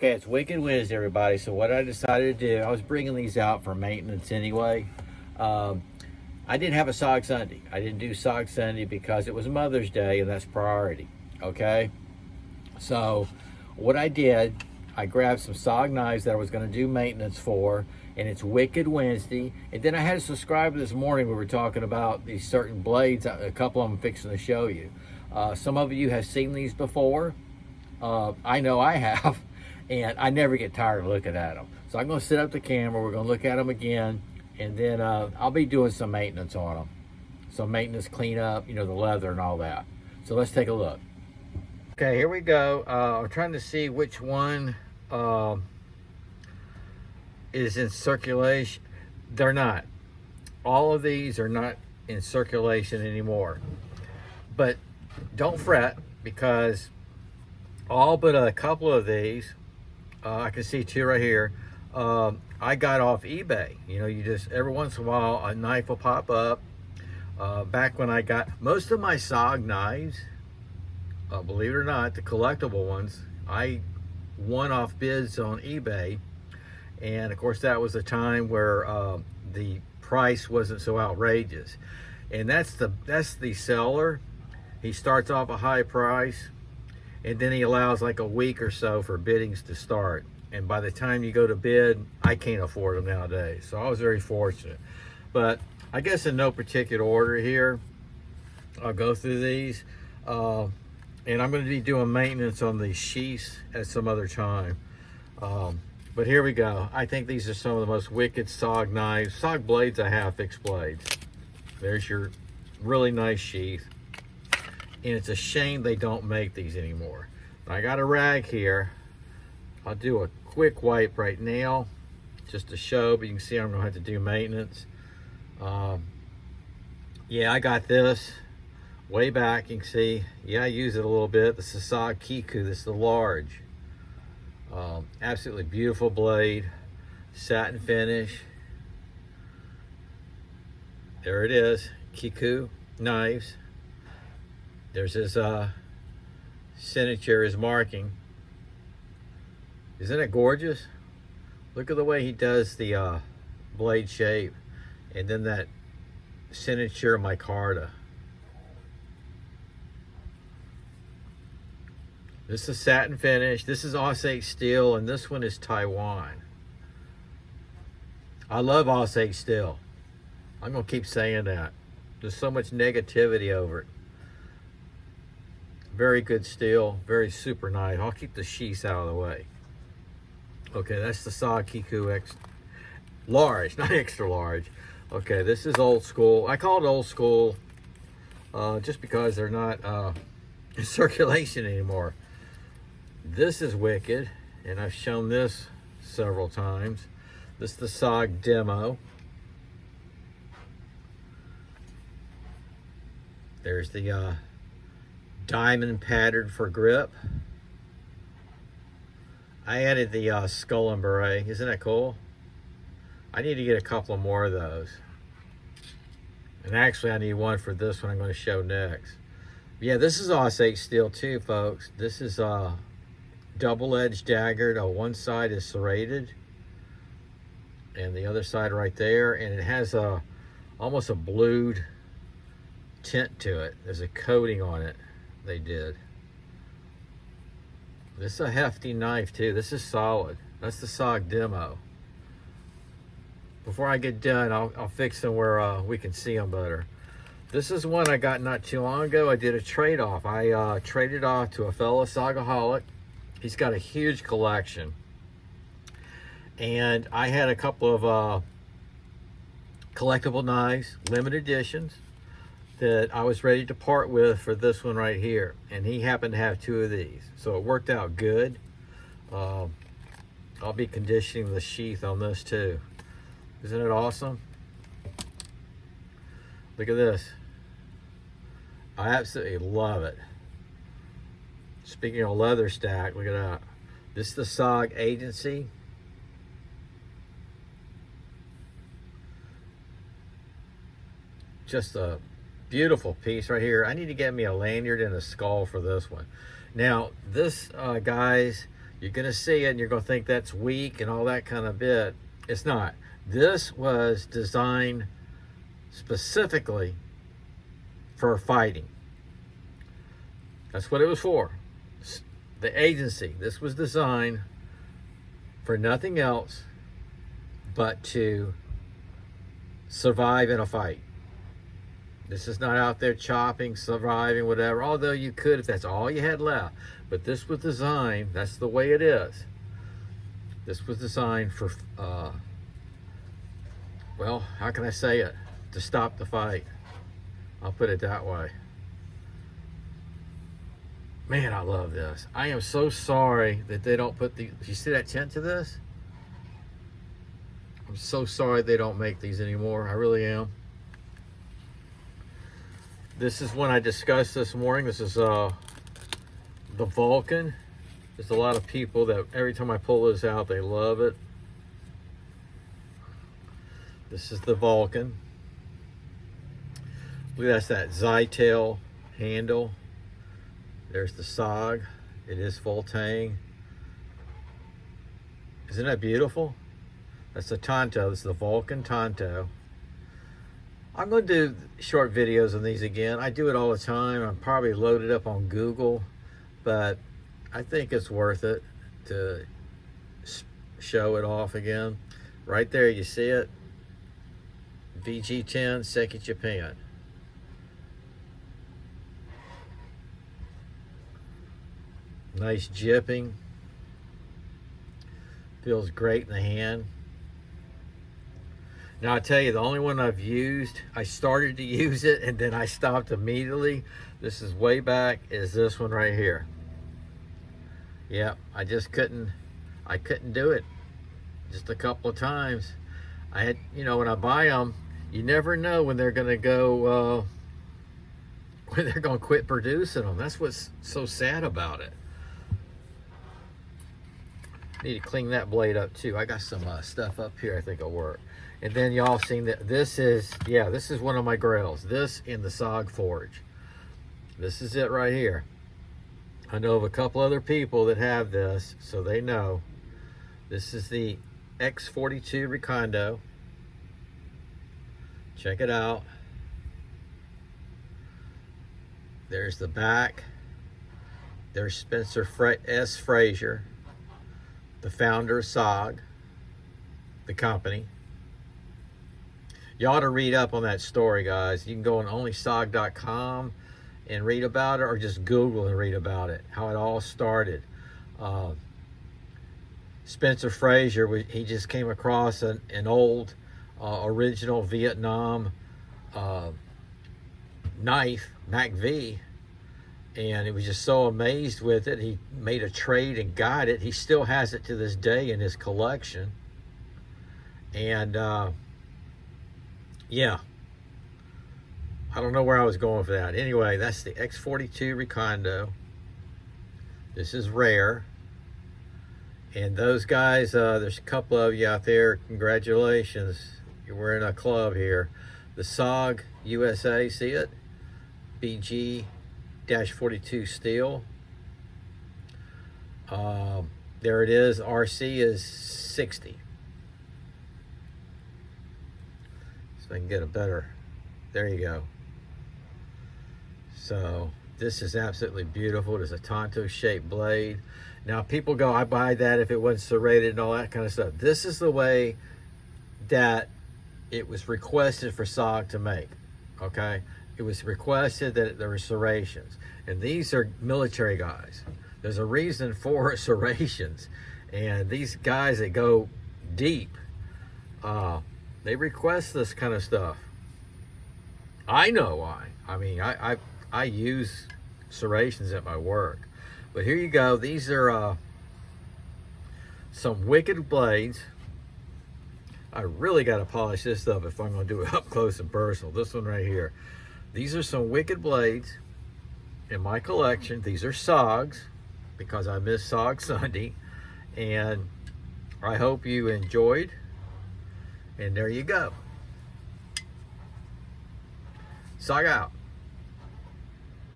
Okay, it's Wicked Wednesday, everybody. So what I decided to do, I was bringing these out for maintenance anyway. Um, I didn't have a SOG Sunday. I didn't do SOG Sunday because it was Mother's Day, and that's priority. Okay, so what I did, I grabbed some SOG knives that I was going to do maintenance for, and it's Wicked Wednesday. And then I had a subscriber this morning. We were talking about these certain blades. A couple of them I'm fixing to show you. Some of you have seen these before. I know I have. And I never get tired of looking at them. So I'm going to set up the camera. We're going to look at them again. And then I'll be doing some maintenance on them. Some maintenance cleanup, you know, the leather and all that. So let's take a look. Okay, here we go. I'm trying to see which one is in circulation. They're not. All of these are not in circulation anymore. But don't fret, because all but a couple of these, I can see two right here, I got off eBay. You know, you just, every once in a while, a knife will pop up. Back when I got most of my SOG knives, believe it or not, the collectible ones, I won off bids on eBay. And of course, that was a time where the price wasn't so outrageous. And that's the seller. He starts off a high price, and then he allows like a week or so for biddings to start. And by the time you go to bid, I can't afford them nowadays. So I was very fortunate. But I guess in no particular order here, I'll go through these. And I'm going to be doing maintenance on these sheaths at some other time. But here we go. I think these are some of the most wicked SOG knives. SOG blades I have, fixed blades. There's your really nice sheath. And it's a shame they don't make these anymore. I got a rag here. I'll do a quick wipe right now just to show, but you can see I'm gonna have to do maintenance. Yeah, I got this way back. You can see, yeah, I use it a little bit. This is SOG Kiku. This is the large. Absolutely beautiful blade, satin finish. There it is, Kiku knives. There's his signature, his marking. Isn't it gorgeous? Look at the way he does the blade shape, and then that signature micarta. This is satin finish. This is Osage steel, and this one is Taiwan. I love Osage steel. I'm gonna keep saying that. There's so much negativity over it. Very good steel, very super nice. I'll keep the sheaths out of the way. Okay, that's the SOG Kiku X large, not extra large. Okay, this is old school. I call it old school just because they're not in circulation anymore. This is wicked, and I've shown this several times. This is the SOG Demo. There's the diamond patterned for grip. I added the skull and beret. Isn't that cool? I need to get a couple more of those. And actually I need one for this one I'm going to show next. Yeah, this is Osage steel too, folks. This is double-edged daggered. One side is serrated and the other side right there, and it has almost a blued tint to it. There's a coating on it they did. This is a hefty knife too. This is solid. That's the SOG Demo. Before I get done, I'll fix them where we can see them better. This is one I got not too long ago. I did a trade-off. I traded off to a fellow Sogaholic. He's got a huge collection. And I had a couple of collectible knives, limited editions, that I was ready to part with for this one right here, and he happened to have two of these, so it worked out good. I'll be conditioning the sheath on this too. Isn't it awesome? Look at this. I absolutely love it. Speaking of leather stack, look at that. This is the SOG Agency. Just a beautiful piece right here. I need to get me a lanyard and a skull for this one. Now, this, guys, You're going to see it and you're going to think that's weak and all that kind of bit. It's not. This was designed specifically for fighting. That's what it was for. The agency. This was designed for nothing else but to survive in a fight. This is not out there chopping, surviving, whatever, although you could if that's all you had left. But this was designed, that's the way it is. This was designed for, well, how can I say it? To stop the fight. I'll put it that way. Man, I love this. I am so sorry that they don't put the, you see that tint to this? I'm so sorry they don't make these anymore. I really am. This is one I discussed this morning. This is the Vulcan. There's a lot of people that every time I pull this out, they love it. This is the Vulcan. Look, that's that Zytail handle. There's the SOG. It is full tang. Isn't that beautiful? That's the Tonto. This is the Vulcan Tonto. I'm going to do short videos on these again. I do it all the time. I'm probably loaded up on Google, but I think it's worth it to show it off again. Right there, you see it? VG10, Seki Japan. Nice jipping. Feels great in the hand. Now, I tell you, the only one I've used, I started to use it and then I stopped immediately. This is way back, is this one right here. Yeah, I just couldn't do it. Just a couple of times. I had, you know, when I buy them, you never know when they're going to go, when they're going to quit producing them. That's what's so sad about it. Need to clean that blade up too. I got some stuff up here I think will work. And then y'all seen that this is, yeah, this is one of my grails. This in the SOG Forge. This is it right here. I know of a couple other people that have this, so they know. This is the X42 Recondo. Check it out. There's the back. There's Spencer S. Frazier, the founder of SOG, the company. You ought to read up on that story, guys. You can go on onlysog.com and read about it, or just Google and read about it, how it all started. Spencer Frazier, he just came across an old original Vietnam knife, MacV, and he was just so amazed with it. He made a trade and got it. He still has it to this day in his collection. And yeah, I don't know where I was going for that. Anyway, that's the X42 Recondo. This is rare. And those guys, there's a couple of you out there. Congratulations. You're in a club here. The SOG USA, see it? BG-42 steel. There it is. RC is 60. So I can get a better, there you go. So this is absolutely beautiful. It is a Tonto shaped blade. Now people go, I buy that if it wasn't serrated and all that kind of stuff. This is the way that it was requested for SOG to make, okay? It was requested that there were serrations. And these are military guys. There's a reason for serrations. And these guys that go deep, they request this kind of stuff. I know why. I mean, I use serrations at my work. But here you go. These are some wicked blades. I really got to polish this up if I'm going to do it up close and personal. This one right here. These are some wicked blades in my collection. These are SOGs because I miss SOG Sunday. And I hope you enjoyed. And there you go. SOG out.